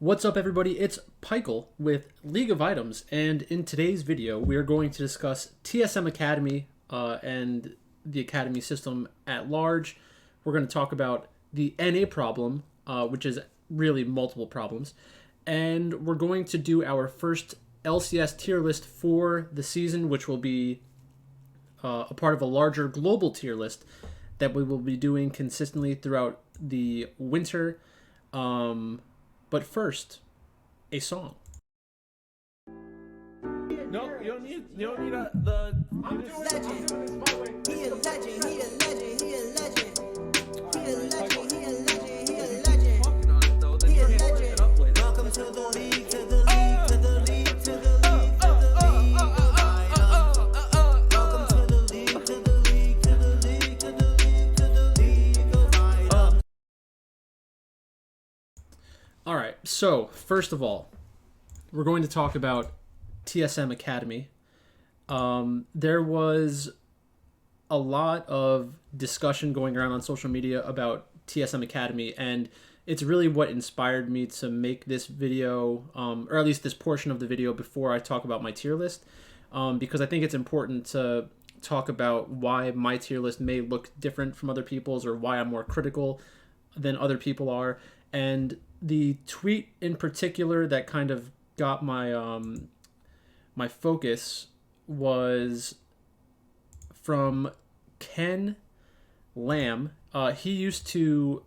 What's up, everybody? It's Pikel with League of Items, and in today's video, we are going to discuss TSM Academy and the Academy system at large. We're going to talk about the NA problem, which is really multiple problems, and we're going to do our first LCS tier list for the season, which will be a part of a larger global tier list that we will be doing consistently throughout the winter. But first, a song. No, you don't need the. I'm doing legend. He a legend. He a legend. He a legend. He a legend. He a legend. He a legend. He a legend. Welcome to the league. To the league. To the league. To the league. To the league. Welcome to the league. To the league. To the league. To the league. To the league of items. All right, so first of all, we're going to talk about TSM Academy. There was a lot of discussion going around on social media about TSM Academy, and it's really what inspired me to make this video, or at least this portion of the video before I talk about my tier list, because I think it's important to talk about why my tier list may look different from other people's, or why I'm more critical than other people are. And the tweet in particular that kind of got my my focus was from Ken Lamb. He used to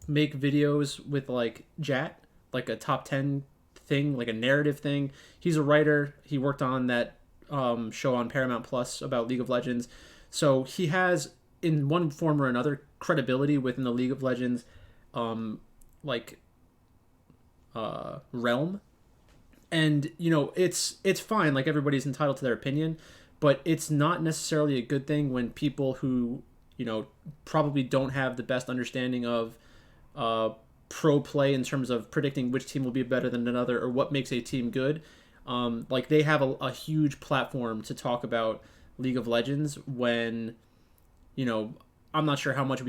make videos with like Jat, like a top 10 thing, like a narrative thing. He's a writer. He worked on that show on Paramount Plus about League of Legends. So he has, in one form or another, credibility within the League of Legends realm. And it's fine, like everybody's entitled to their opinion, but it's not necessarily a good thing when people who probably don't have the best understanding of pro play in terms of predicting which team will be better than another or what makes a team good, like they have a huge platform to talk about League of Legends when I'm not sure how much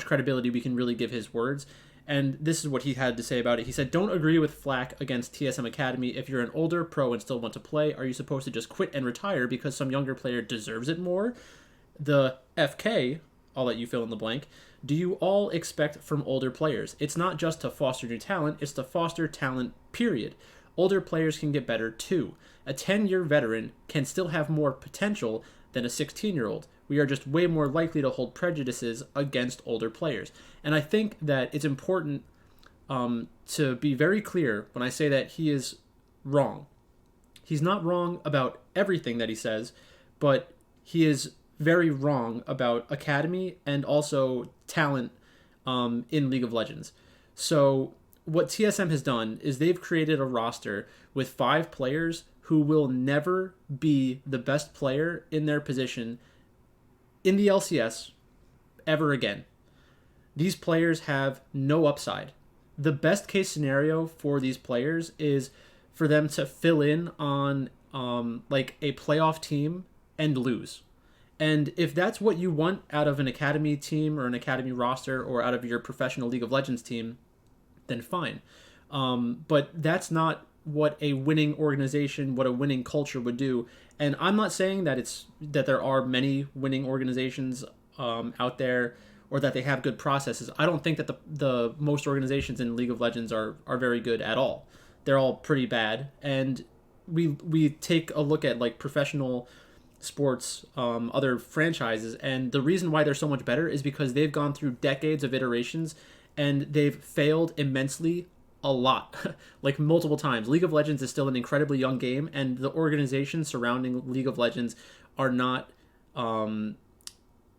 credibility we can really give his words. And this is what he had to say about it. He said, "Don't agree with flack against TSM Academy. If you're an older pro and still want to play, are you supposed to just quit and retire because some younger player deserves it more? The FK, I'll let you fill in the blank, do you all expect from older players? It's not just to foster new talent, it's to foster talent, period. Older players can get better too. A 10-year veteran can still have more potential than a 16-year-old. We are just way more likely to hold prejudices against older players." And I think that it's important to be very clear when I say that he is wrong. He's not wrong about everything that he says, but he is very wrong about Academy and also talent in League of Legends. So what TSM has done is they've created a roster with 5 players who will never be the best player in their position in the LCS ever again. These players have no upside. The best case scenario for these players is for them to fill in on like a playoff team and lose. And if that's what you want out of an Academy team or an Academy roster or out of your professional League of Legends team, then fine. But that's not what a winning organization, what a winning culture would do. And I'm not saying that there are many winning organizations out there or that they have good processes. I don't think that the most organizations in League of Legends are very good at all. They're all pretty bad. And we take a look at like professional sports, other franchises, and the reason why they're so much better is because they've gone through decades of iterations and they've failed immensely a lot, like multiple times. League of Legends is still an incredibly young game, and the organizations surrounding League of Legends are not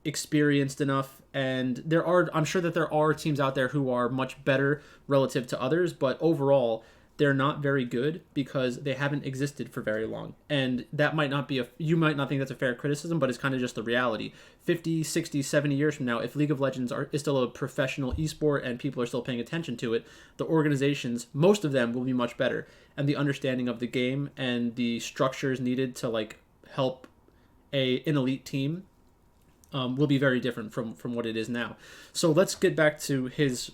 experienced enough. And I'm sure that there are teams out there who are much better relative to others, but overall they're not very good because they haven't existed for very long. And that might not be you might not think that's a fair criticism, but it's kind of just the reality. 50, 60, 70 years from now, if League of Legends is still a professional esport and people are still paying attention to it, the organizations, most of them, will be much better. And the understanding of the game and the structures needed to like help an elite team will be very different from what it is now. So let's get back to his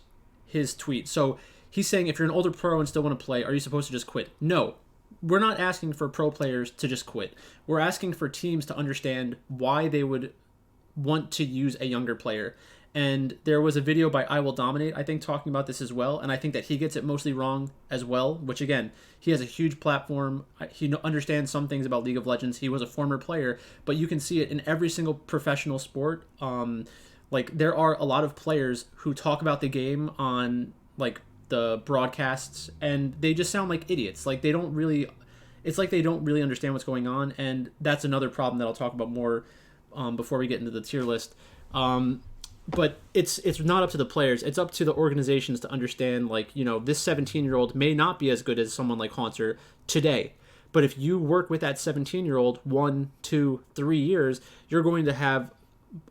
tweet. So he's saying if you're an older pro and still want to play, are you supposed to just quit? No. We're not asking for pro players to just quit. We're asking for teams to understand why they would want to use a younger player. And there was a video by I Will Dominate, I think, talking about this as well. And I think that he gets it mostly wrong as well, which, again, he has a huge platform. He understands some things about League of Legends. He was a former player, but you can see it in every single professional sport. Like, there are a lot of players who talk about the game on, like, the broadcasts, and they just sound like idiots. Like, they don't really... It's like they don't really understand what's going on, and that's another problem that I'll talk about more before we get into the tier list. But it's not up to the players. It's up to the organizations to understand, like, you know, this 17-year-old may not be as good as someone like Haunter today. But if you work with that 17-year-old 1, 2, 3 years, you're going to have,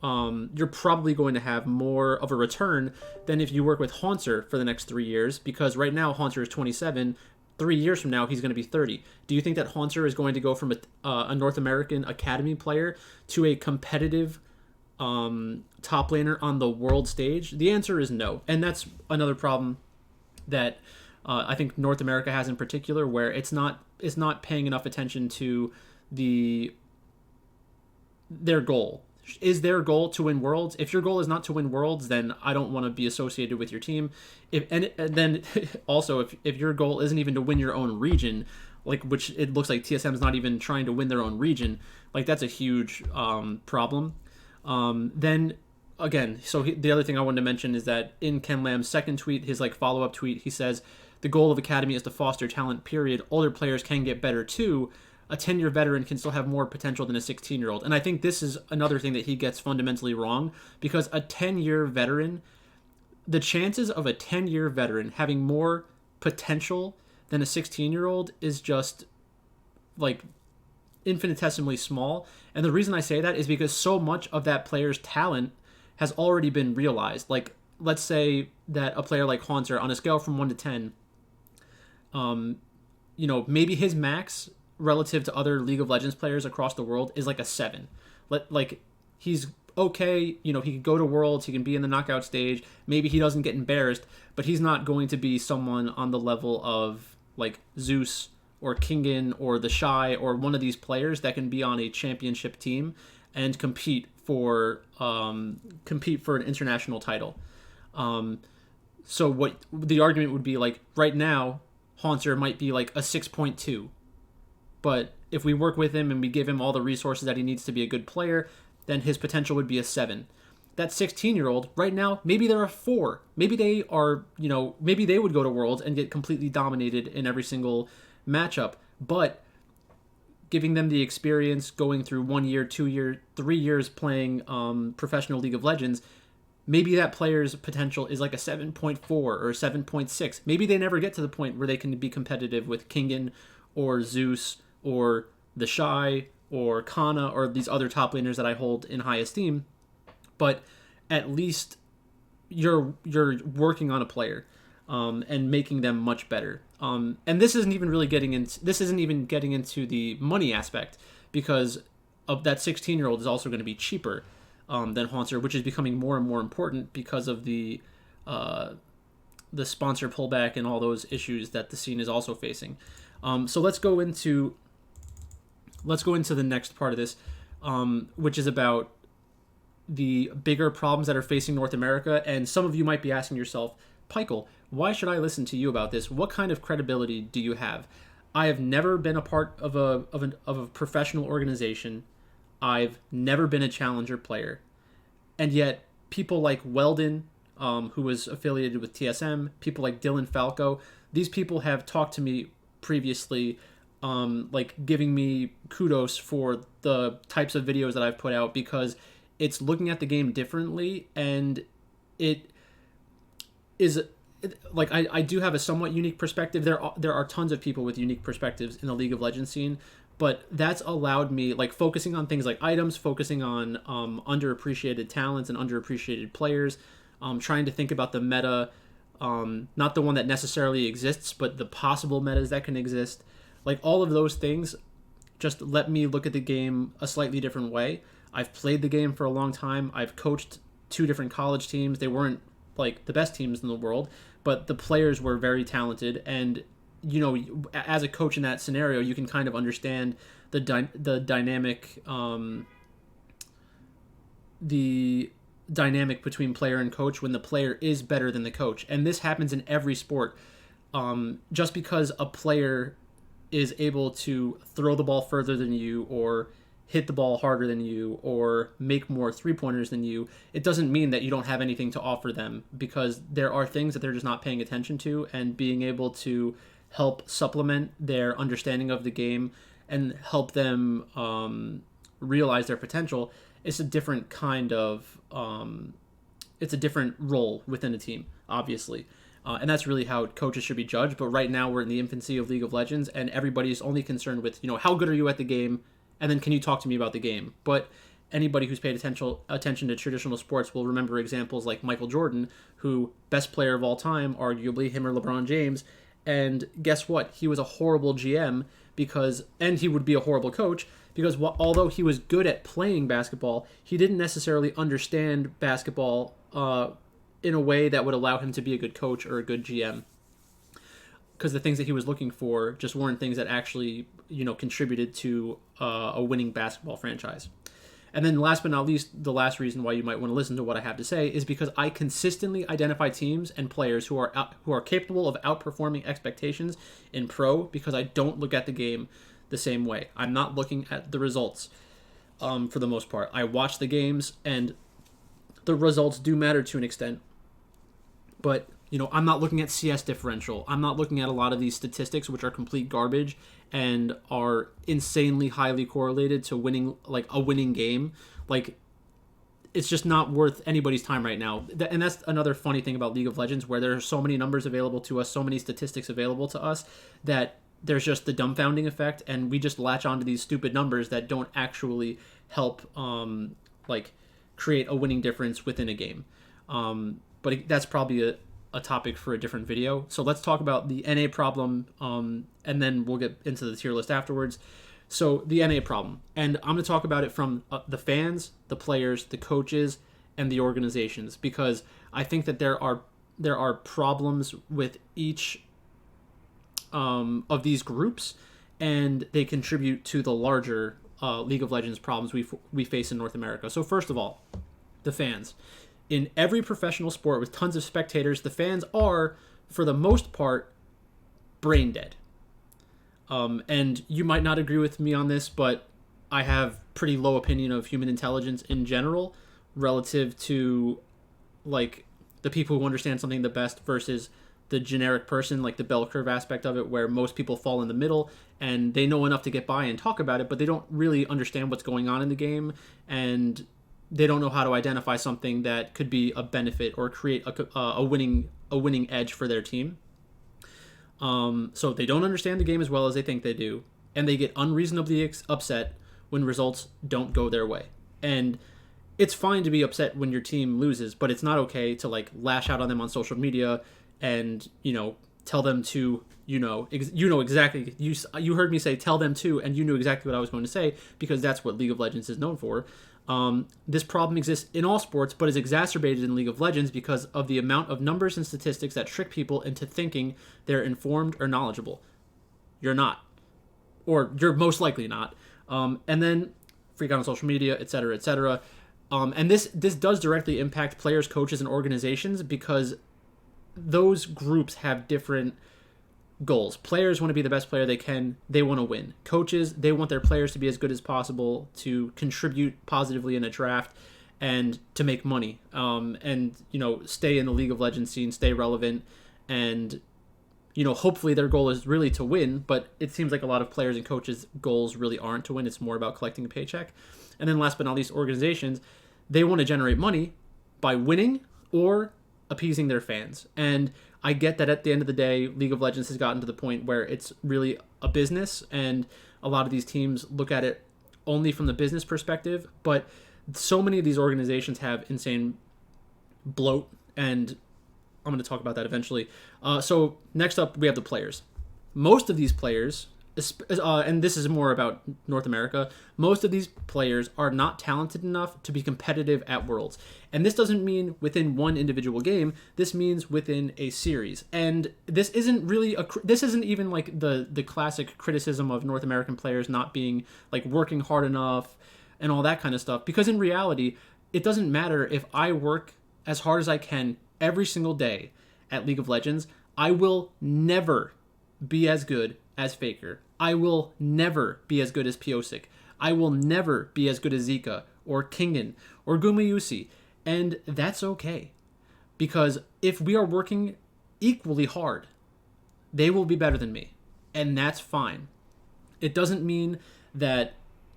you're probably going to have more of a return than if you work with Haunter for the next 3 years. Because right now, Haunter is 27. 3 years from now, he's going to be 30. Do you think that Haunter is going to go from a North American Academy player to a competitive top laner on the world stage? The answer is no. And that's another problem that I think North America has in particular, where it's not paying enough attention to their goal. Is their goal to win worlds? If your goal is not to win worlds, then I don't want to be associated with your team. And then also, if your goal isn't even to win your own region, like, which it looks like TSM is not even trying to win their own region, like, that's a huge problem. Then again, so the other thing I wanted to mention is that in Ken Lamb's second tweet, his like follow-up tweet, he says the goal of Academy is to foster talent, period. Older players can get better too. A 10-year veteran can still have more potential than a 16-year-old. And I think this is another thing that he gets fundamentally wrong, because a 10-year veteran, the chances of a 10-year veteran having more potential than a 16-year-old is just like infinitesimally small. And the reason I say that is because so much of that player's talent has already been realized. Like, let's say that a player like Haunter, on a scale from 1 to 10, you know, maybe his max relative to other League of Legends players across the world is like a 7. Like, he's okay, you know, he can go to Worlds, he can be in the knockout stage, maybe he doesn't get embarrassed, but he's not going to be someone on the level of, like, Zeus or Kingen or the Shy or one of these players that can be on a championship team and compete for an international title. So what the argument would be, like, right now, Haunter might be like a 6.2. But if we work with him and we give him all the resources that he needs to be a good player, then his potential would be a 7. That 16-year-old, right now, maybe they're a 4. Maybe they are, you know, maybe they would go to Worlds and get completely dominated in every single matchup. But giving them the experience going through 1 year, 2 year, 3 years playing professional League of Legends, maybe that player's potential is like a 7.4 or 7.6. Maybe they never get to the point where they can be competitive with Kingen or Zeus or the Shy or Kana or these other top laners that I hold in high esteem. But at least you're working on a player and making them much better. And this isn't even getting into the money aspect, because of that 16-year-old is also going to be cheaper than Haunter, which is becoming more and more important because of the sponsor pullback and all those issues that the scene is also facing. So let's go into the next part of this, which is about the bigger problems that are facing North America. And some of you might be asking yourself, Pikel, why should I listen to you about this? What kind of credibility do you have? I have never been a part of a professional organization. I've never been a challenger player. And yet people like Weldon, who was affiliated with TSM, people like Dylan Falco, these people have talked to me previously, like giving me kudos for the types of videos that I've put out, because it's looking at the game differently, and it is like I do have a somewhat unique perspective. There are tons of people with unique perspectives in the League of Legends scene, but that's allowed me, like, focusing on things like items, focusing on underappreciated talents and underappreciated players, trying to think about the meta, not the one that necessarily exists, but the possible metas that can exist. Like, all of those things just let me look at the game a slightly different way. I've played the game for a long time. I've coached 2 different college teams. They weren't like the best teams in the world, but the players were very talented. And as a coach in that scenario, you can kind of understand the dynamic, the dynamic between player and coach when the player is better than the coach. And this happens in every sport. Just because a player is able to throw the ball further than you, or hit the ball harder than you, or make more three-pointers than you, it doesn't mean that you don't have anything to offer them, because there are things that they're just not paying attention to, and being able to help supplement their understanding of the game and help them realize their potential is a different kind of it's a different role within a team, obviously. And that's really how coaches should be judged. But right now we're in the infancy of League of Legends, and everybody's only concerned with, how good are you at the game, and then can you talk to me about the game? But anybody who's paid attention to traditional sports will remember examples like Michael Jordan, who best player of all time, arguably, him or LeBron James. And guess what? He was a horrible GM and he would be a horrible coach because although he was good at playing basketball, he didn't necessarily understand basketball in a way that would allow him to be a good coach or a good GM. Because the things that he was looking for just weren't things that actually, contributed to a winning basketball franchise. And then last but not least, the last reason why you might want to listen to what I have to say is because I consistently identify teams and players who are capable of outperforming expectations in pro, because I don't look at the game the same way. I'm not looking at the results for the most part. I watch the games, and the results do matter to an extent. But I'm not looking at CS differential. I'm not looking at a lot of these statistics, which are complete garbage and are insanely highly correlated to winning, like a winning game. Like, it's just not worth anybody's time right now. And that's another funny thing about League of Legends, where there are so many numbers available to us, so many statistics available to us, that there's just the dumbfounding effect, and we just latch onto these stupid numbers that don't actually help, create a winning difference within a game. But that's probably a topic for a different video. So let's talk about the NA problem, and then we'll get into the tier list afterwards. So the NA problem, and I'm going to talk about it from the fans, the players, the coaches, and the organizations, because I think that there are problems with each of these groups, and they contribute to the larger League of Legends problems we face in North America. So first of all, the fans. In every professional sport with tons of spectators, the fans are, for the most part, brain dead. And you might not agree with me on this, but I have pretty low opinion of human intelligence in general relative to, like, the people who understand something the best versus the generic person, like the bell curve aspect of it, where most people fall in the middle and they know enough to get by and talk about it, but they don't really understand what's going on in the game, and they don't know how to identify something that could be a benefit or create a winning edge for their team. So they don't understand the game as well as they think they do, and they get unreasonably upset when results don't go their way. And it's fine to be upset when your team loses, but it's not okay to lash out on them on social media and tell them to exactly, you heard me say tell them to, and you knew exactly what I was going to say, because that's what League of Legends is known for. This problem exists in all sports, but is exacerbated in League of Legends because of the amount of numbers and statistics that trick people into thinking they're informed or knowledgeable. You're not. Or you're most likely not. And then freak out on social media, etc., etc. And this does directly impact players, coaches, and organizations, because those groups have different goals. Players want to be the best player they can. They want to win. Coaches, they want their players to be as good as possible, to contribute positively in a draft, and to make money. And stay in the League of Legends scene, stay relevant, and hopefully their goal is really to win. But it seems like a lot of players and coaches' goals really aren't to win. It's more about collecting a paycheck. And then last but not least, organizations, they want to generate money by winning or appeasing their fans. And I get that at the end of the day, League of Legends has gotten to the point where it's really a business, and a lot of these teams look at it only from the business perspective, but so many of these organizations have insane bloat, and I'm going to talk about that eventually. So next up, we have the players. Most of these players and this is more about North America, most of these players are not talented enough to be competitive at Worlds. And this doesn't mean within one individual game, this means within a series. And this isn't really this isn't even like the classic criticism of North American players not being like working hard enough and all that kind of stuff, because in reality, it doesn't matter if I work as hard as I can every single day at League of Legends, I will never be as good as Faker. I will never be as good as Piosik. I will never be as good as Zika or Kingen or Gumayusi. And that's okay. Because if we are working equally hard, they will be better than me. And that's fine. It doesn't mean that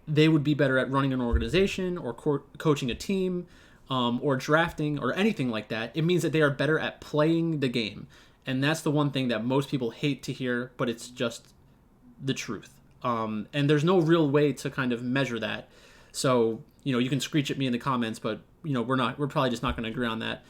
they would be better at running an organization or coaching a team or drafting or anything like that. It means that they are better at playing the game. And that's the one thing that most people hate to hear, but it's just the truth. And there's no real way to kind of measure that. So, you can screech at me in the comments, but, we're probably just not going to agree on that.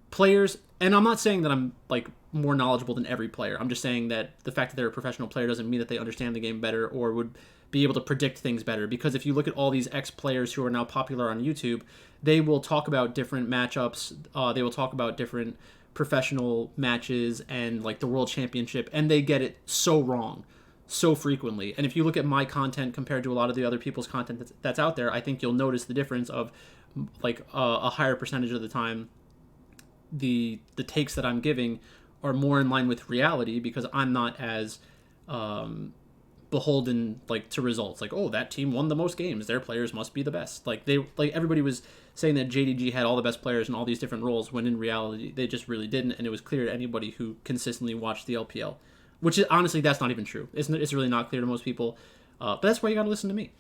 Players, and I'm not saying that I'm like more knowledgeable than every player. I'm just saying that the fact that they're a professional player doesn't mean that they understand the game better or would be able to predict things better. Because if you look at all these ex-players who are now popular on YouTube, they will talk about different matchups. They will talk about different professional matches and like the World Championship, and they get it so wrong so frequently. And if you look at my content compared to a lot of the other people's content that's out there, I think you'll notice the difference of like a higher percentage of the time the takes that I'm giving are more in line with reality, because I'm not as beholden like to results. Like, oh, that team won the most games, their players must be the best. Like everybody was saying that JDG had all the best players in all these different roles, when in reality they just really didn't, and it was clear to anybody who consistently watched the LPL. Which is honestly, that's not even true. It's really not clear to most people, but that's why you got to listen to me.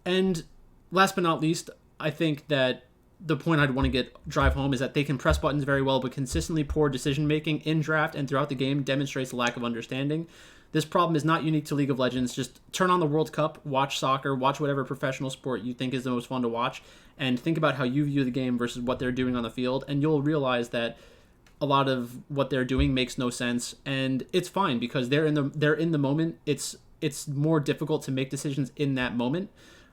And last but not least, I think that the point I'd want to drive home is that they can press buttons very well, but consistently poor decision making in draft and throughout the game demonstrates a lack of understanding. This problem is not unique to League of Legends. Just turn on the World Cup, watch soccer, watch whatever professional sport you think is the most fun to watch, and think about how you view the game versus what they're doing on the field, and you'll realize that a lot of what they're doing makes no sense, and it's fine because they're in the moment. It's more difficult to make decisions in that moment,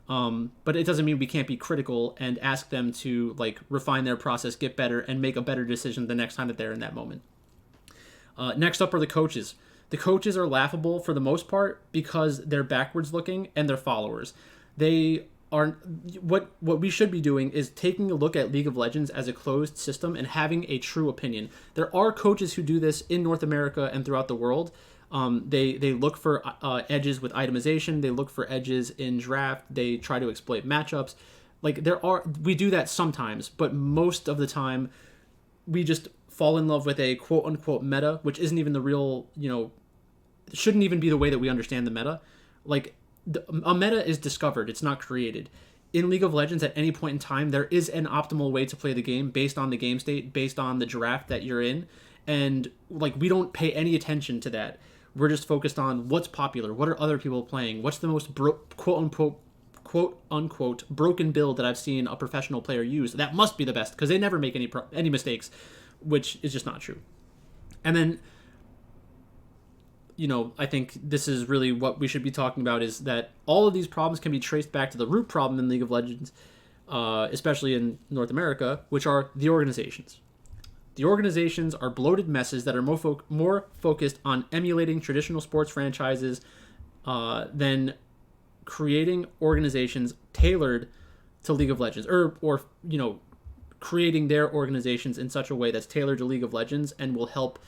but it doesn't mean we can't be critical and ask them to like refine their process, get better, and make a better decision the next time that they're in that moment. Next up are the coaches. The coaches are laughable for the most part because they're backwards looking and they're followers. They are what we should be doing is taking a look at League of Legends as a closed system and having a true opinion. There are coaches who do this in North America and throughout the world. They look for edges with itemization. They look for edges in draft. They try to exploit matchups. Like we do that sometimes, but most of the time we just fall in love with a quote unquote meta, which isn't even the real, shouldn't even be the way that we understand the meta. Like a meta is discovered, it's not created. In League of Legends, at any point in time, there is an optimal way to play the game based on the game state, based on the draft that you're in, and like we don't pay any attention to that. We're just focused on what's popular, what are other people playing, what's the most quote unquote broken build that I've seen a professional player use. That must be the best because they never make any mistakes, which is just not true. And then, I think this is really what we should be talking about, is that all of these problems can be traced back to the root problem in League of Legends, especially in North America, which are the organizations. The organizations are bloated messes that are more focused on emulating traditional sports franchises than creating organizations tailored to League of Legends, or creating their organizations in such a way that's tailored to League of Legends and will help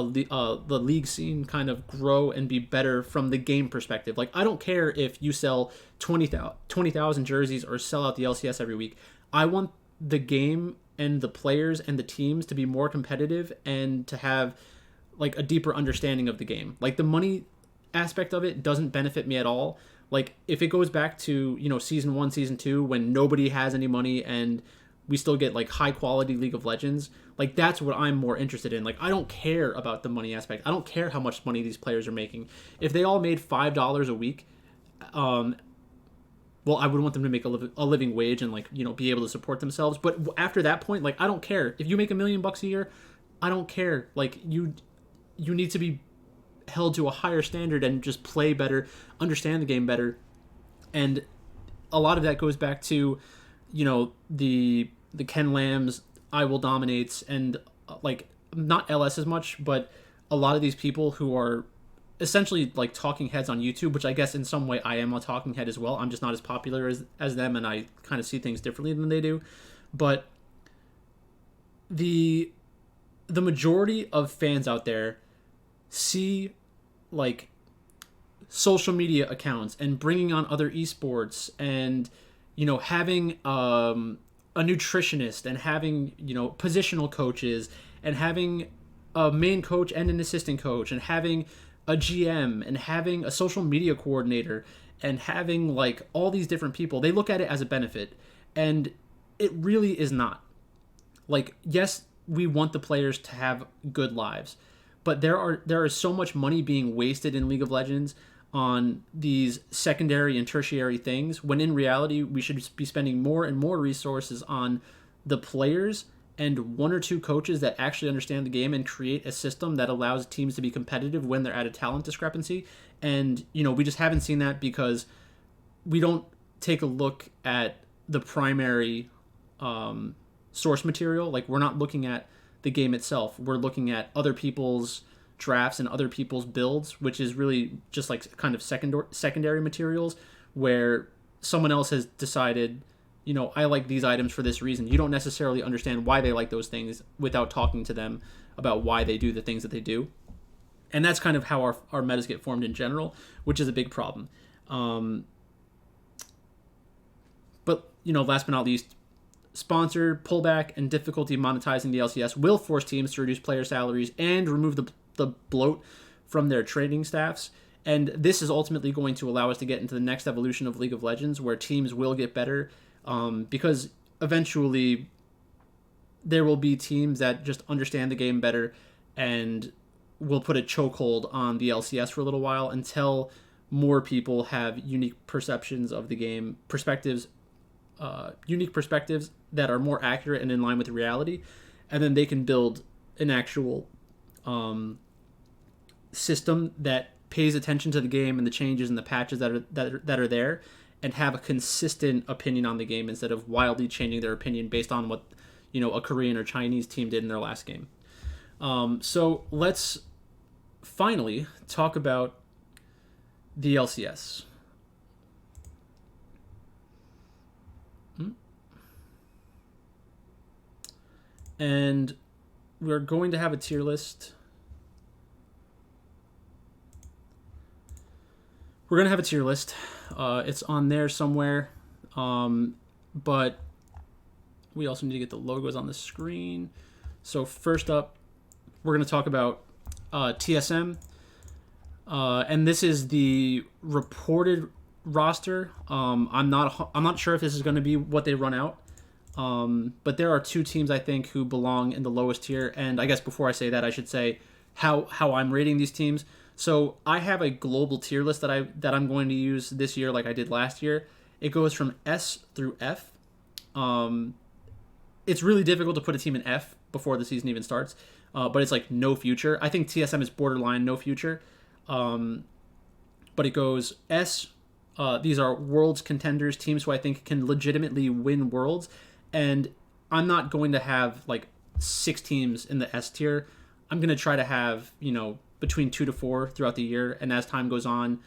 the league scene kind of grow and be better from the game perspective. Like, I don't care if you sell 20,000 jerseys or sell out the LCS every week. I want the game and the players and the teams to be more competitive and to have like a deeper understanding of the game. Like, the money aspect of it doesn't benefit me at all. Like, if it goes back to, season 1, season 2, when nobody has any money and we still get like high quality League of Legends, like that's what I'm more interested in. Like, I don't care about the money aspect. I don't care how much money these players are making. If they all made $5 a week, well, I would want them to make a living wage and be able to support themselves. But after that point, like, I don't care if you make $1 million a year. I don't care. Like, you need to be held to a higher standard and just play better, understand the game better. And a lot of that goes back to, the Ken Lambs, I Will Dominates, and like not LS as much, but a lot of these people who are essentially like talking heads on YouTube, which I guess in some way I am a talking head as well. I'm just not as popular as them, and I kind of see things differently than they do. But the majority of fans out there see like social media accounts and bringing on other esports and having a nutritionist and having positional coaches and having a main coach and an assistant coach and having a GM and having a social media coordinator and having like all these different people. They look at it as a benefit, and it really is not. Like, yes, we want the players to have good lives, but there is so much money being wasted in League of Legends on these secondary and tertiary things, when in reality we should be spending more and more resources on the players and one or two coaches that actually understand the game and create a system that allows teams to be competitive when they're at a talent discrepancy. And we just haven't seen that because we don't take a look at the primary source material. Like, we're not looking at the game itself, we're looking at other people's drafts and other people's builds, which is really just like kind of secondary materials where someone else has decided, I like these items for this reason. You don't necessarily understand why they like those things without talking to them about why they do the things that they do. And that's kind of how our metas get formed in general, which is a big problem. But last but not least, sponsored pullback and difficulty monetizing the LCS will force teams to reduce player salaries and remove the bloat from their training staffs. And this is ultimately going to allow us to get into the next evolution of League of Legends, where teams will get better, because eventually there will be teams that just understand the game better and will put a chokehold on the LCS for a little while until more people have unique perceptions of the game, unique perspectives that are more accurate and in line with reality, and then they can build an actual system that pays attention to the game and the changes and the patches that are there, and have a consistent opinion on the game instead of wildly changing their opinion based on what a Korean or Chinese team did in their last game. So let's finally talk about the LCS. And we're going to have a tier list. We're going to have a tier list. It's on there somewhere. But we also need to get the logos on the screen. So first up, we're going to talk about TSM. And this is the reported roster. I'm not sure if this is going to be what they run out. But there are two teams I think who belong in the lowest tier. And I guess before I say that, I should say how I'm rating these teams. So I have a global tier list that I'm going to use this year, like I did last year. It goes from S through F. It's really difficult to put a team in F before the season even starts, but it's like no future. I think TSM is borderline no future, but it goes S. These are Worlds contenders, teams who I think can legitimately win Worlds, and I'm not going to have like 6 teams in the S tier. I'm going to try to have between 2 to 4 throughout the year, and as time goes on,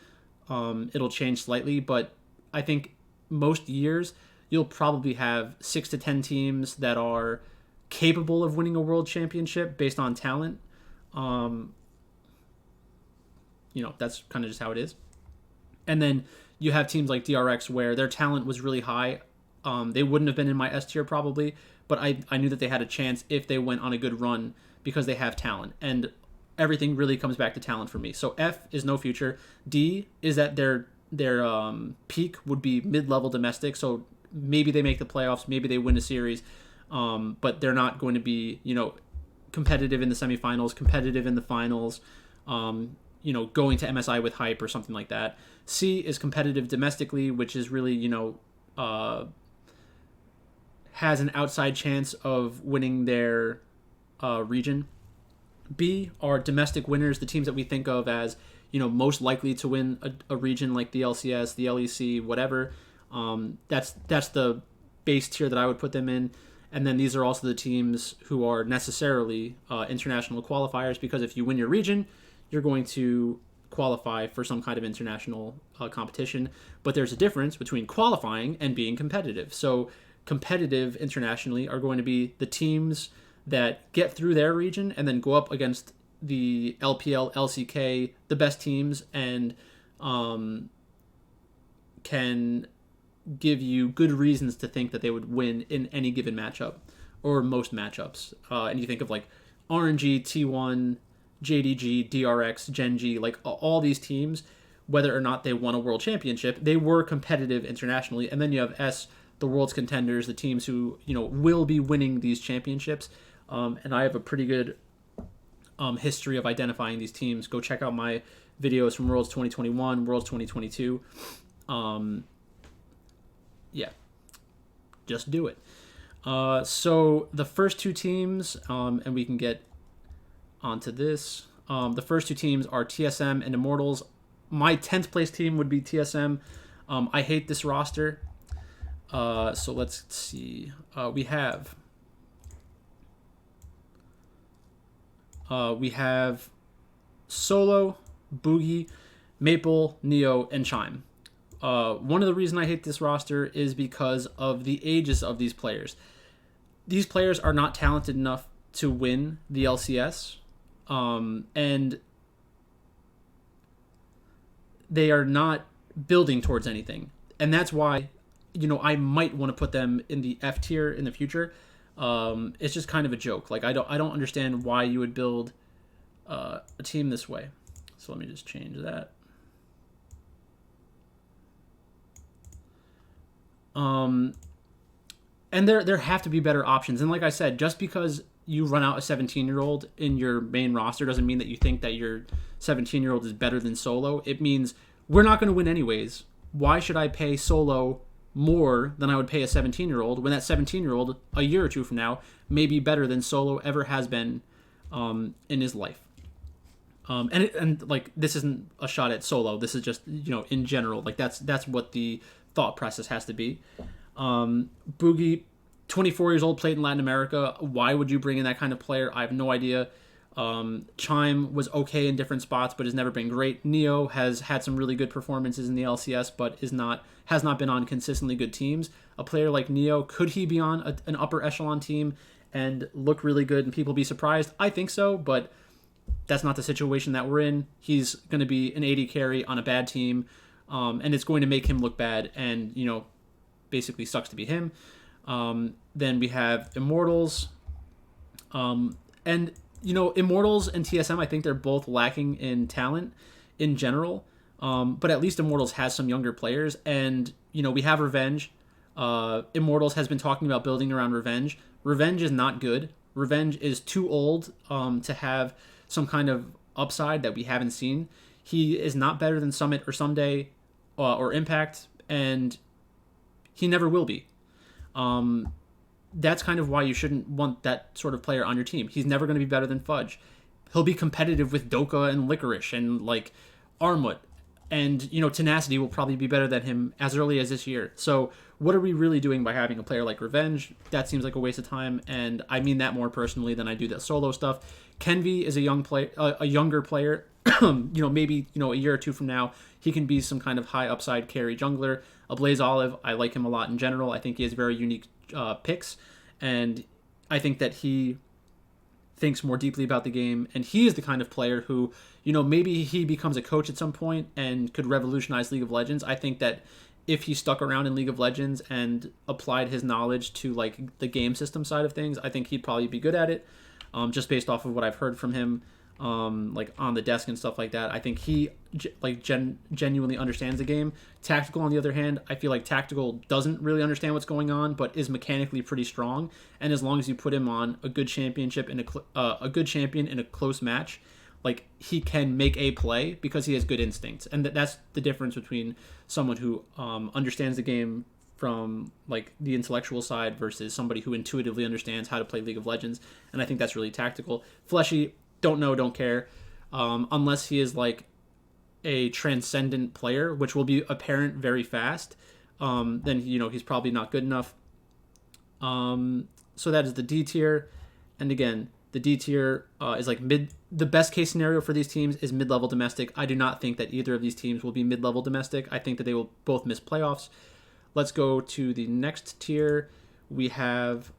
it'll change slightly, but I think most years you'll probably have 6 to 10 teams that are capable of winning a world championship based on talent. That's kind of just how it is. And then you have teams like DRX where their talent was really high. They wouldn't have been in my S tier probably, but I knew that they had a chance if they went on a good run because they have talent. And everything really comes back to talent for me. So F is no future. D is that their peak would be mid-level domestic. So maybe they make the playoffs, maybe they win a series, but they're not going to be competitive in the semifinals, competitive in the finals, going to MSI with hype or something like that. C is competitive domestically, which is really has an outside chance of winning their region. B are domestic winners, the teams that we think of as, most likely to win a region like the LCS, the LEC, whatever. That's the base tier that I would put them in. And then these are also the teams who are necessarily international qualifiers, because if you win your region, you're going to qualify for some kind of international competition. But there's a difference between qualifying and being competitive. So competitive internationally are going to be the teams that get through their region and then go up against the LPL, LCK, the best teams, and can give you good reasons to think that they would win in any given matchup, or most matchups. And you think of like RNG, T1, JDG, DRX, Gen.G, like all these teams, whether or not they won a world championship, they were competitive internationally. And then you have S, the world's contenders, the teams who, will be winning these championships. And I have a pretty good history of identifying these teams. Go check out my videos from Worlds 2021, Worlds 2022. Yeah, just do it. So the first two teams, and we can get onto this. The first two teams are TSM and Immortals. My 10th place team would be TSM. I hate this roster. So let's see. We have Solo, Boogie, Maple, Neo, and Chime. One of the reasons I hate this roster is because of the ages of these players. These players are not talented enough to win the LCS, and they are not building towards anything. And that's why, I might want to put them in the F tier in the future. It's just kind of a joke. Like I don't understand why you would build a team this way. So let me just change that. And there have to be better options. And like I said, just because you run out a 17-year-old in your main roster doesn't mean that you think that your 17-year-old is better than Solo. It means we're not going to win anyways. Why should I pay Solo more than I would pay a 17-year-old when that 17-year-old a year or two from now may be better than Solo ever has been in his life? And like, this isn't a shot at Solo. This is just, in general, like that's what the thought process has to be. Boogie, 24 years old, played in Latin America. Why would you bring in that kind of player? I have no idea. Chime was okay in different spots, but has never been great. Neo has had some really good performances in the LCS, but has not been on consistently good teams. A player like Neo, could he be on an upper echelon team and look really good and people be surprised? I think so, but that's not the situation that we're in. He's going to be an 80 carry on a bad team, and it's going to make him look bad, and, basically sucks to be him. Then we have Immortals. And, Immortals and TSM, I think they're both lacking in talent in general. But at least Immortals has some younger players. And, we have Revenge. Immortals has been talking about building around Revenge. Revenge is not good. Revenge is too old to have some kind of upside that we haven't seen. He is not better than Summit or Someday or Impact, and he never will be. That's kind of why you shouldn't want that sort of player on your team. He's never going to be better than Fudge. He'll be competitive with Doka and Licorice and like Armut, and Tenacity will probably be better than him as early as this year. So what are we really doing by having a player like Revenge? That seems like a waste of time, and I mean that more personally than I do that Solo stuff. Kenvi is a younger player. Maybe a year or two from now he can be some kind of high upside carry jungler. A Blaze Olive, I like him a lot in general. I think he has very unique picks, and I think that he thinks more deeply about the game, and he is the kind of player who, maybe he becomes a coach at some point and could revolutionize League of Legends. I think that if he stuck around in League of Legends and applied his knowledge to like the game system side of things, I think he'd probably be good at it. Just based off of what I've heard from him, like on the desk and stuff like that. I think he genuinely understands the game. Tactical, on the other hand, I feel like Tactical doesn't really understand what's going on, but is mechanically pretty strong. And as long as you put him on a good championship in a good champion in a close match, like he can make a play because he has good instincts. And that's the difference between someone who understands the game from like the intellectual side versus somebody who intuitively understands how to play League of Legends. And I think that's really Tactical. Fleshy, don't know, don't care. Unless he is like a transcendent player, which will be apparent very fast, then he's probably not good enough. So that is the D tier, and again, the D tier is like mid. The best case scenario for these teams is mid-level domestic. I do not think that either of these teams will be mid-level domestic. I think that they will both miss playoffs. Let's go to the next tier. We have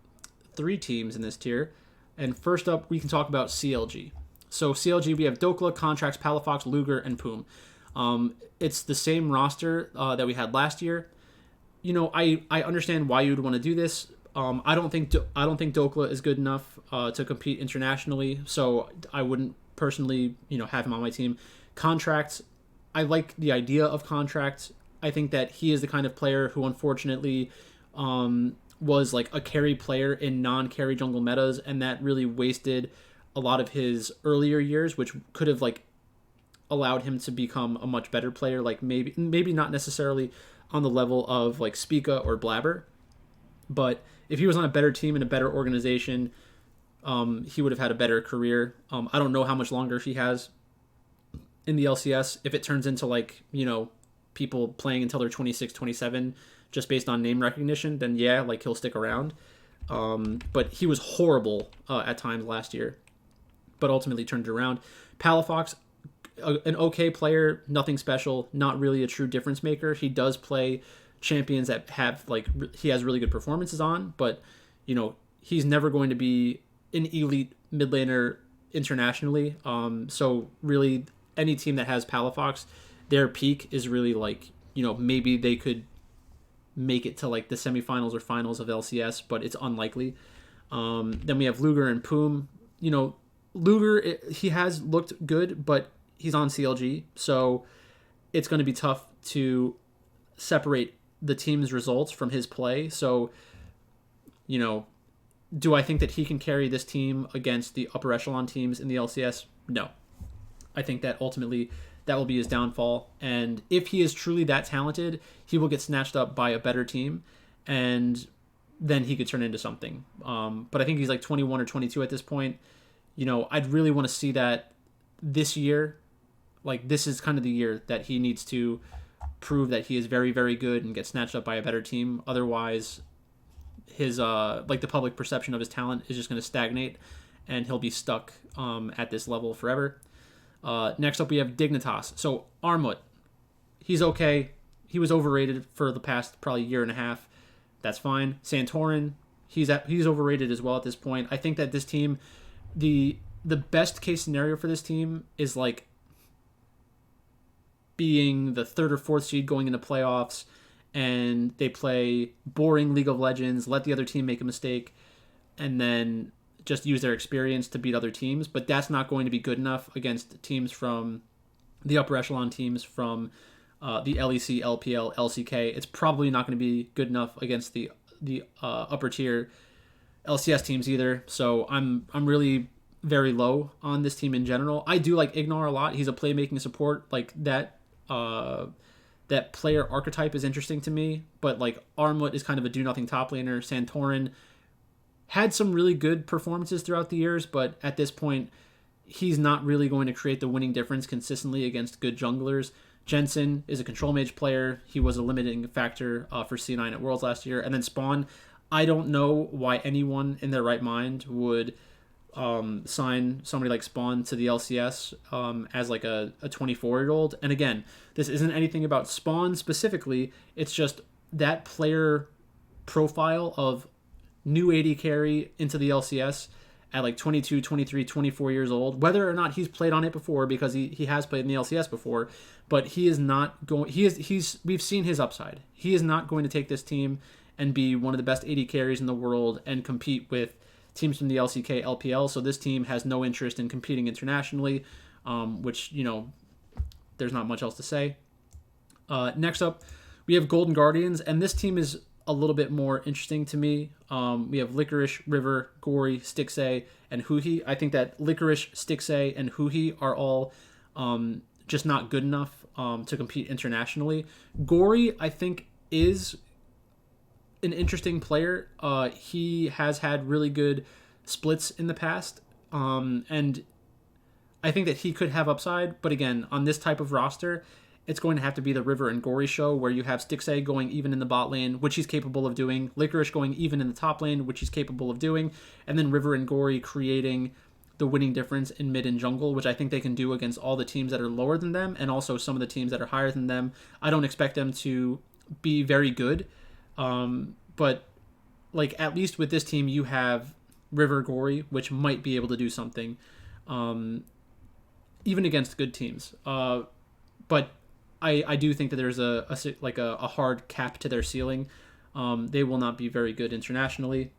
3 teams in this tier, and first up, we can talk about CLG. So CLG, we have Dokla, Contracts, Palafox, Luger, and Poom. It's the same roster that we had last year. I understand why you would want to do this. I don't think Dokla is good enough to compete internationally, so I wouldn't personally, have him on my team. Contracts, I like the idea of Contracts. I think that he is the kind of player who, unfortunately, was like a carry player in non-carry jungle metas, and that really wasted a lot of his earlier years, which could have like allowed him to become a much better player. Like maybe not necessarily on the level of like Spica or Blabber, but if he was on a better team and a better organization, he would have had a better career. I don't know how much longer he has in the LCS. If it turns into like, people playing until they're 26, 27, just based on name recognition, then yeah, like he'll stick around. But he was horrible at times last year, but ultimately turned it around. Palafox, an okay player, nothing special, not really a true difference maker. He does play champions that have like he has really good performances on, but he's never going to be an elite mid laner internationally. So really any team that has Palafox, their peak is really like, maybe they could make it to like the semifinals or finals of LCS, but it's unlikely. Then we have Luger and Poom. Luger, he has looked good, but he's on CLG, so it's going to be tough to separate the team's results from his play. So, do I think that he can carry this team against the upper echelon teams in the LCS? No. I think that ultimately that will be his downfall. And if he is truly that talented, he will get snatched up by a better team, and then he could turn into something. But I think he's like 21 or 22 at this point. I'd really want to see that this year. Like, this is kind of the year that he needs to prove that he is very, very good and get snatched up by a better team. Otherwise, his the public perception of his talent is just going to stagnate, and he'll be stuck at this level forever. Next up, we have Dignitas. So Armut, he's okay. He was overrated for the past probably year and a half. That's fine. Santorin, he's overrated as well at this point. I think that this team, the best case scenario for this team is like being the 3rd or 4th seed going into playoffs, and they play boring League of Legends, let the other team make a mistake, and then just use their experience to beat other teams. But that's not going to be good enough against teams from the upper echelon teams from the LEC, LPL, LCK. It's probably not going to be good enough against the upper tier LCS teams either. So I'm really very low on this team in general. I do like Ignar a lot. He's a playmaking support. Like that player archetype is interesting to me, but like Armut is kind of a do-nothing top laner. Santorin had some really good performances throughout the years, but at this point, he's not really going to create the winning difference consistently against good junglers. Jensen is a control mage player. He was a limiting factor for C9 at Worlds last year. And then Spawn, I don't know why anyone in their right mind would sign somebody like Spawn to the LCS as like a 24-year-old. And again, this isn't anything about Spawn specifically. It's just that player profile of new AD carry into the LCS at like 22, 23, 24 years old, whether or not he's played on it before, because he has played in the LCS before, but he is not going, we've seen his upside. He is not going to take this team and be one of the best AD carries in the world and compete with teams from the LCK, LPL. So this team has no interest in competing internationally, which, there's not much else to say. Next up, we have Golden Guardians, and this team is a little bit more interesting to me. We have Licorice, River, Gory, Stixxay, and Huhi. I think that Licorice, Stixxay, and Huhi are all just not good enough to compete internationally. Gory, I think, is an interesting player. He has had really good splits in the past, and I think that he could have upside, but again, on this type of roster, it's going to have to be the River and Gory show where you have Stixay going even in the bot lane, which he's capable of doing, Licorice going even in the top lane, which he's capable of doing, and then River and Gory creating the winning difference in mid and jungle, which I think they can do against all the teams that are lower than them and also some of the teams that are higher than them. I don't expect them to be very good, but like at least with this team, you have River Gory, which might be able to do something, even against good teams. But I do think that there's a hard cap to their ceiling. They will not be very good internationally.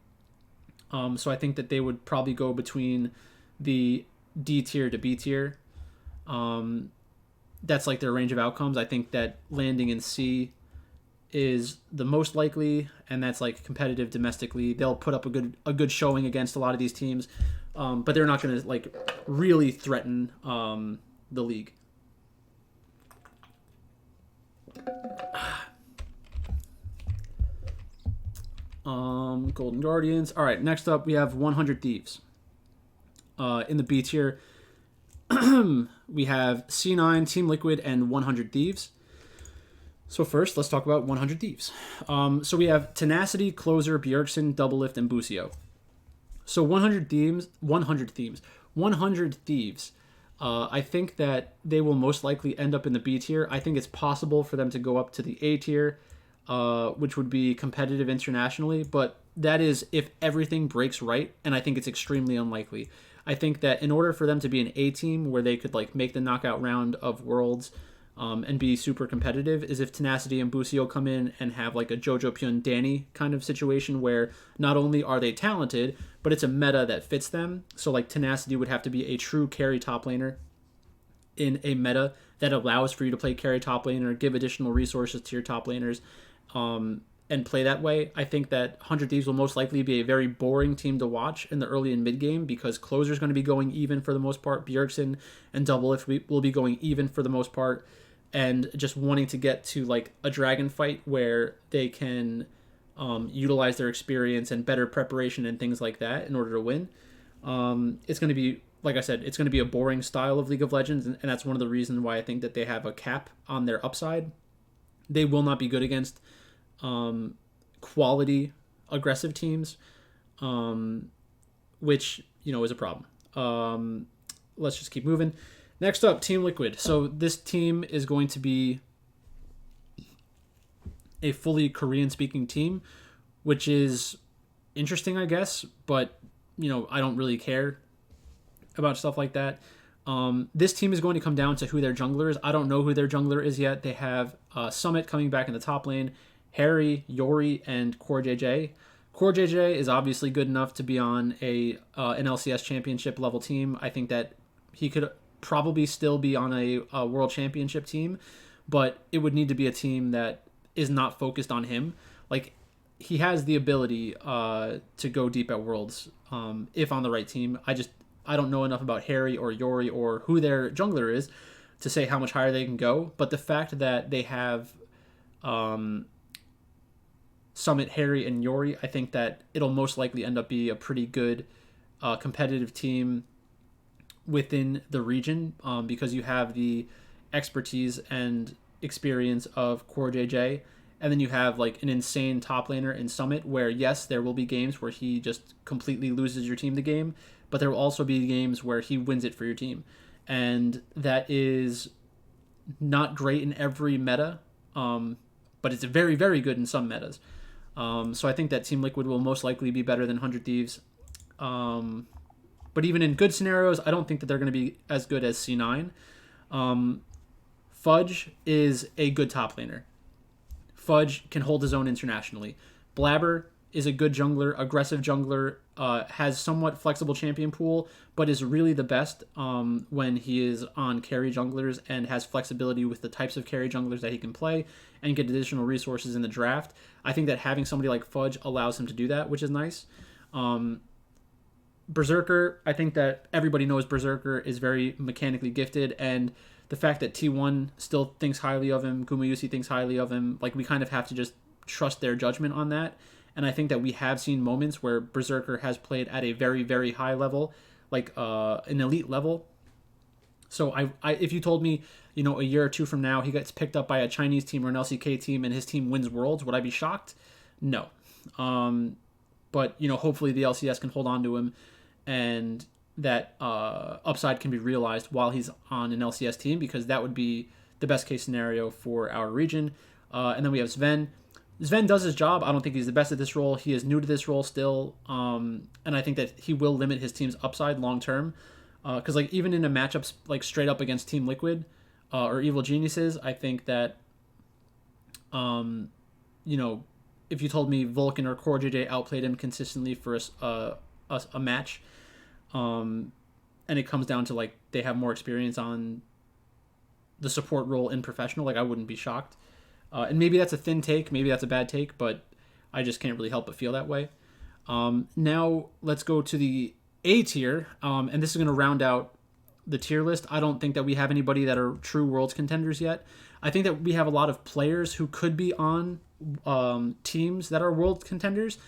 So I think that they would probably go between the D tier to B tier. That's like their range of outcomes. I think that landing in C is the most likely, and that's like competitive domestically. They'll put up a good showing against a lot of these teams, but they're not going to like really threaten the league. Golden Guardians. All right, next up we have 100 Thieves. In the B tier, we have C9, Team Liquid, and 100 Thieves. So first, let's talk about 100 Thieves. So we have Tenacity, Closer, Bjergsen, Doublelift, and Busio. So 100 Thieves. I think that they will most likely end up in the B tier. I think it's possible for them to go up to the A tier, which would be competitive internationally, but that is if everything breaks right, and I think it's extremely unlikely. I think that in order for them to be an A team where they could like make the knockout round of Worlds and be super competitive is if Tenacity and Busio come in and have like a Jojo Pyun Danny kind of situation where not only are they talented, but it's a meta that fits them. So like Tenacity would have to be a true carry top laner in a meta that allows for you to play carry top laner, give additional resources to your top laners, and play that way. I think that 100 Thieves will most likely be a very boring team to watch in the early and mid game because Closer's going to be going even for the most part. Bjergsen and Doublelift will be going even for the most part, and just wanting to get to like a dragon fight where they can utilize their experience and better preparation and things like that in order to win. It's going to be, like I said, it's going to be a boring style of League of Legends, and that's one of the reasons why I think that they have a cap on their upside. They will not be good against quality aggressive teams, which is a problem. Let's just keep moving. Next up, Team Liquid. So this team is going to be a fully Korean speaking team, which is interesting, I guess, but I don't really care about stuff like that. This team is going to come down to who their jungler is. I don't know who their jungler is yet. They have Summit coming back in the top lane, Harry, Yori, and Core JJ. Core JJ is obviously good enough to be on an LCS championship level team. I think that he could probably still be on a world championship team, but it would need to be a team that is not focused on him. Like, he has the ability to go deep at Worlds if on the right team. I don't know enough about Harry or Yori or who their jungler is to say how much higher they can go, but the fact that they have Summit, Harry, and Yori, I think that it'll most likely end up being a pretty good competitive team within the region because you have the expertise and experience of Core JJ, and then you have like an insane top laner in Summit where yes, there will be games where he just completely loses your team the game, but there will also be games where he wins it for your team, and that is not great in every meta, but it's very, very good in some metas. So I think that Team Liquid will most likely be better than 100 Thieves. But even in good scenarios, I don't think that they're going to be as good as C9. Fudge is a good top laner. Fudge can hold his own internationally. Blabber is a good jungler, aggressive jungler, has somewhat flexible champion pool, but is really the best when he is on carry junglers and has flexibility with the types of carry junglers that he can play and get additional resources in the draft. I think that having somebody like Fudge allows him to do that, which is nice. Berserker, I think that everybody knows Berserker is very mechanically gifted, and the fact that T1 still thinks highly of him, Gumayusi thinks highly of him, like we kind of have to just trust their judgment on that. And I think that we have seen moments where Berserker has played at a very, very high level, like an elite level. So if you told me, a year or two from now he gets picked up by a Chinese team or an LCK team and his team wins Worlds, would I be shocked? No. But hopefully the LCS can hold on to him, and that upside can be realized while he's on an LCS team, because that would be the best case scenario for our region. And then we have Sven. Sven does his job. I don't think he's the best at this role. He is new to this role still, and I think that he will limit his team's upside long term. Because even in a matchups straight up against Team Liquid or Evil Geniuses, I think that if you told me Vulcan or Core JJ outplayed him consistently for a match, and it comes down to they have more experience on the support role in professional, I wouldn't be shocked. And maybe that's a thin take, maybe that's a bad take, but I just can't really help but feel that way. Now let's go to the A tier, and this is going to round out the tier list. I don't think that we have anybody that are true Worlds contenders yet. I think that we have a lot of players who could be on teams that are World contenders,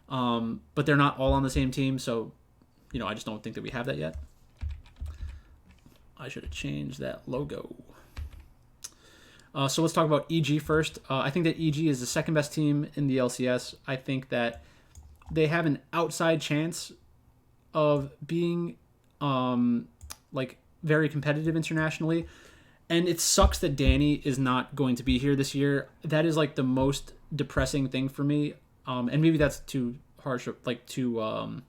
but they're not all on the same team, so I just don't think that we have that yet. I should have changed that logo. So let's talk about EG first. I think that EG is the second best team in the LCS. I think that they have an outside chance of being very competitive internationally. And it sucks that Danny is not going to be here this year. That is the most depressing thing for me. And maybe that's too harsh, too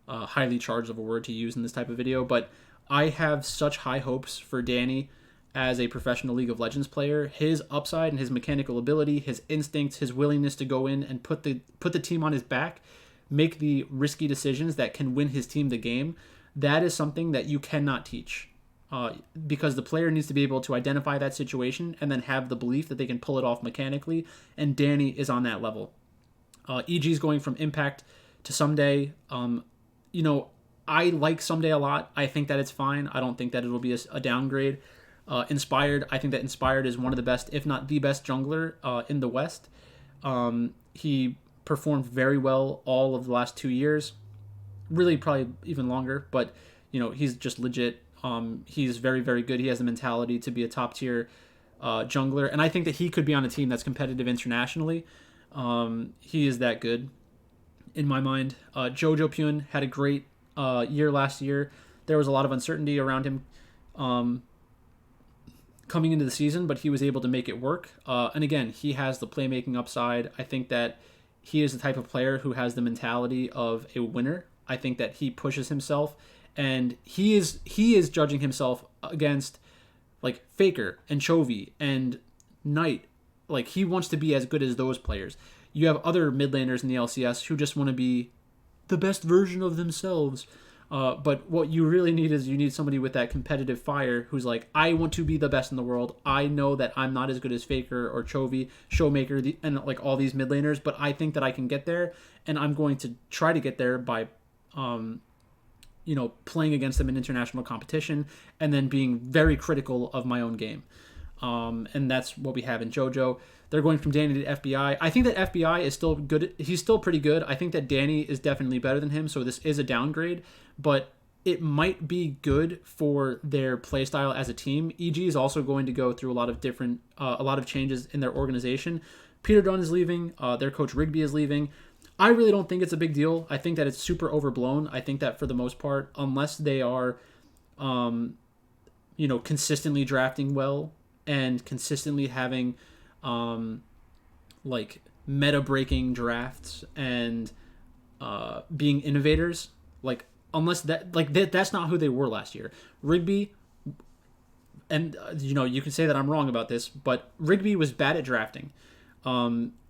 highly charged of a word to use in this type of video. But I have such high hopes for Danny as a professional League of Legends player. His upside and his mechanical ability, his instincts, his willingness to go in and put the team on his back, make the risky decisions that can win his team the game. That is something that you cannot teach. Because the player needs to be able to identify that situation and then have the belief that they can pull it off mechanically, and Danny is on that level. EG is going from Impact to Someday. I like Someday a lot. I think that it's fine. I don't think that it'll be a downgrade. Inspired, I think that Inspired is one of the best, if not the best jungler in the West. He performed very well all of the last 2 years. Really, probably even longer, but he's just legit. He's very, very good. He has the mentality to be a top tier jungler, and I think that he could be on a team that's competitive internationally. He is that good, in my mind. Jojo Pyun had a great year last year. There was a lot of uncertainty around him coming into the season, but he was able to make it work. And again, he has the playmaking upside. I think that he is the type of player who has the mentality of a winner. I think that he pushes himself, and he is judging himself against Faker and Chovy and Knight. He wants to be as good as those players. You have other mid laners in the LCS who just want to be the best version of themselves. But what you really need is you need somebody with that competitive fire who's I want to be the best in the world. I know that I'm not as good as Faker or Chovy, Showmaker, and all these mid laners, but I think that I can get there, and I'm going to try to get there by playing against them in international competition and then being very critical of my own game. And that's what we have in JoJo. They're going from Danny to FBI. I think that FBI is still good. He's still pretty good. I think that Danny is definitely better than him, so this is a downgrade, but it might be good for their playstyle as a team. EG is also going to go through a lot of changes in their organization. Peter Dunn is leaving. Their coach Rigby is leaving. I really don't think it's a big deal. I think that it's super overblown. I think that for the most part, unless they are, consistently drafting well and consistently having, meta-breaking drafts and being innovators, unless that's not who they were last year. Rigby, and you can say that I'm wrong about this, but Rigby was bad at drafting.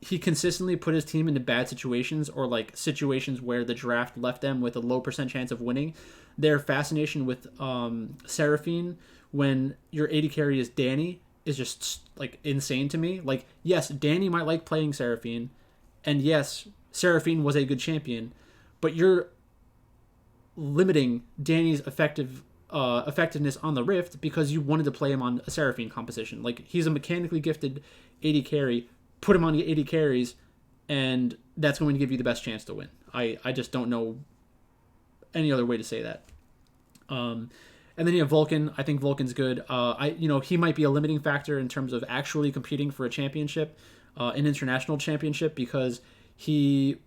He consistently put his team into bad situations, or situations where the draft left them with a low % chance of winning. Their fascination with Seraphine, when your AD carry is Danny, is just insane to me. Yes, Danny might like playing Seraphine, and yes, Seraphine was a good champion, but you're limiting Danny's effectiveness on the Rift because you wanted to play him on a Seraphine composition. He's a mechanically gifted AD carry. Put him on the 80 carries, and that's going to give you the best chance to win. I just don't know any other way to say that. And then you have Vulcan. I think Vulcan's good. He might be a limiting factor in terms of actually competing for a championship, an international championship, because he,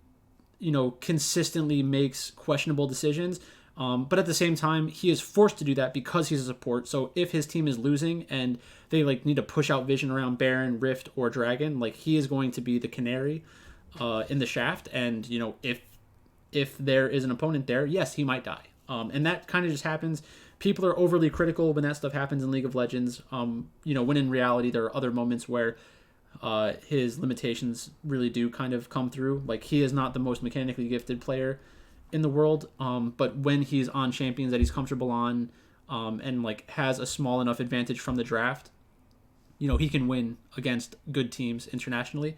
consistently makes questionable decisions. But at the same time, he is forced to do that because he's a support. So if his team is losing and they need to push out vision around Baron, Rift, or Dragon, he is going to be the canary in the shaft. And if there is an opponent there, yes, he might die. And that kind of just happens. People are overly critical when that stuff happens in League of Legends. When in reality there are other moments where his limitations really do kind of come through. He is not the most mechanically gifted player in the world, but when he's on champions that he's comfortable on, and has a small enough advantage from the draft, he can win against good teams internationally.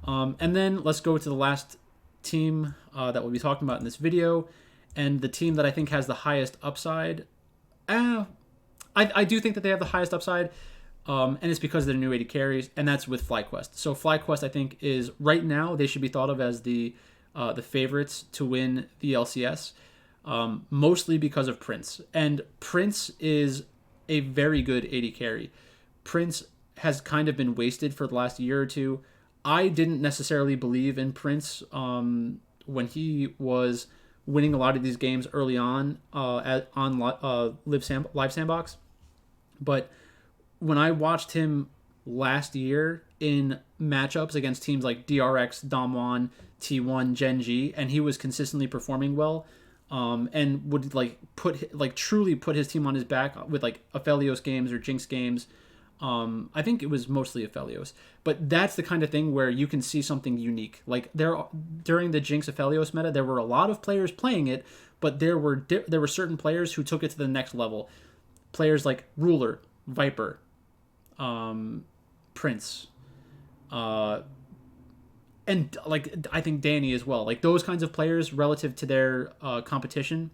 And then let's go to the last team that we'll be talking about in this video, and the team that I think has the highest upside. I do think that they have the highest upside, and it's because of their new 80 carries, and that's with FlyQuest. So FlyQuest, I think, is right now they should be thought of as the favorites to win the LCS, mostly because of Prince. And Prince is a very good 80 carry. Prince has kind of been wasted for the last year or two. I didn't necessarily believe in Prince when he was winning a lot of these games early on Live Sandbox. But when I watched him last year in matchups against teams like DRX, Damwon, T1, Gen G, and he was consistently performing well, and would truly put his team on his back with Aphelios games or Jinx games. I think it was mostly Aphelios, but that's the kind of thing where you can see something unique. During the Jinx Aphelios meta, there were a lot of players playing it, but there were certain players who took it to the next level. Players like Ruler, Viper, Prince, and I think Danny as well. Those kinds of players relative to their competition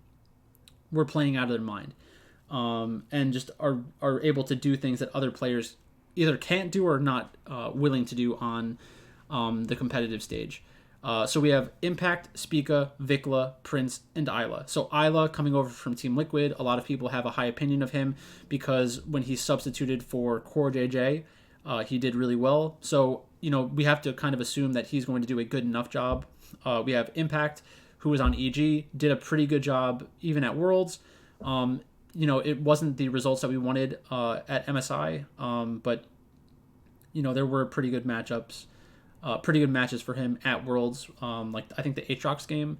were playing out of their mind. And just are able to do things that other players either can't do or are not willing to do on the competitive stage. So we have Impact, Spica, Vikla, Prince, and Isla. So Isla coming over from Team Liquid, a lot of people have a high opinion of him because when he substituted for Core JJ, he did really well. So, we have to kind of assume that he's going to do a good enough job. We have Impact, who was on EG, did a pretty good job even at Worlds. It wasn't the results that we wanted at MSI, but there were pretty good matchups, pretty good matches for him at Worlds. I think the Aatrox game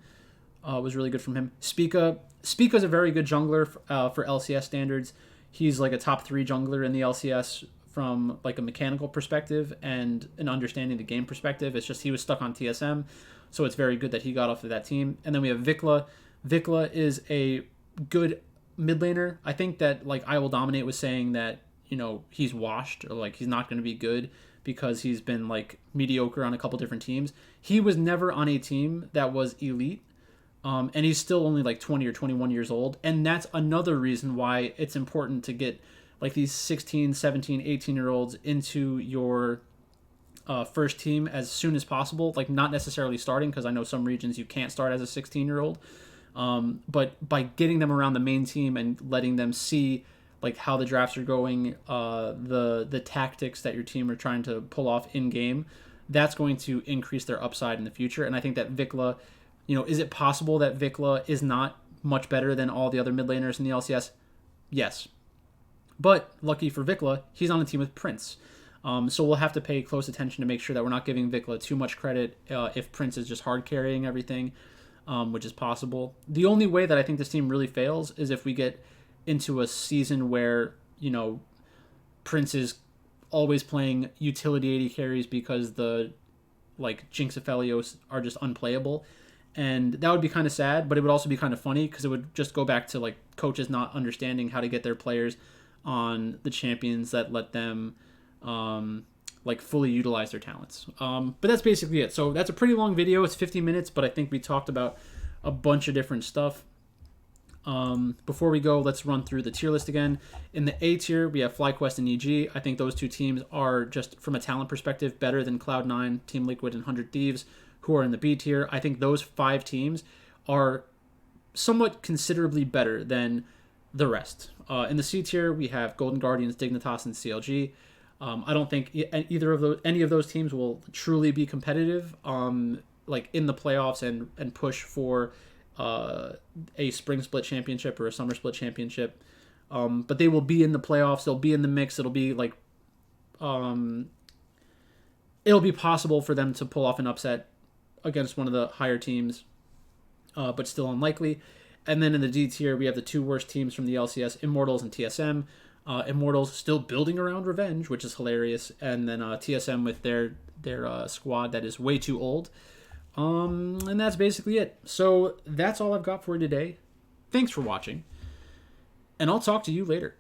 was really good from him. Spica's a very good jungler for LCS standards. He's a top 3 jungler in the LCS from a mechanical perspective and an understanding the game perspective. It's just he was stuck on TSM, so it's very good that he got off of that team. And then we have Vikla. Vikla is a good mid laner. I think that I Will Dominate was saying that he's washed or he's not going to be good because he's been mediocre on a couple different teams. He was never on a team that was elite, and he's still only 20 or 21 years old, and that's another reason why it's important to get these 16, 17, 18-year-olds into your first team as soon as possible. Not necessarily starting, because I know some regions you can't start as a 16-year-old. But by getting them around the main team and letting them see how the drafts are going, the tactics that your team are trying to pull off in game, that's going to increase their upside in the future. And I think that Vikla, is it possible that Vikla is not much better than all the other mid laners in the LCS? Yes. But lucky for Vikla, he's on a team with Prince. So we'll have to pay close attention to make sure that we're not giving Vikla too much credit if Prince is just hard carrying everything. Which is possible. The only way that I think this team really fails is if we get into a season where, Prince is always playing utility 80 carries because the, Jinx Aphelios are just unplayable. And that would be kind of sad, but it would also be kind of funny because it would just go back to, coaches not understanding how to get their players on the champions that let them, fully utilize their talents. But that's basically it. So that's a pretty long video. It's 50 minutes, but I think we talked about a bunch of different stuff. Before we go, let's run through the tier list again. In the A tier, we have FlyQuest and EG. I think those two teams are just, from a talent perspective, better than Cloud9, Team Liquid, and 100 Thieves, who are in the B tier. I think those 5 teams are somewhat considerably better than the rest. In the C tier, we have Golden Guardians, Dignitas, and CLG. I don't think any of those teams will truly be competitive, like in the playoffs and push for a spring split championship or a summer split championship. But they will be in the playoffs. They'll be in the mix. It'll be like, it'll be possible for them to pull off an upset against one of the higher teams, but still unlikely. And then in the D tier, we have the two worst teams from the LCS, Immortals and TSM. Immortals still building around Revenge, which is hilarious, and then TSM with their squad that is way too old. And that's basically it. So that's all I've got for you today. Thanks for watching, and I'll talk to you later.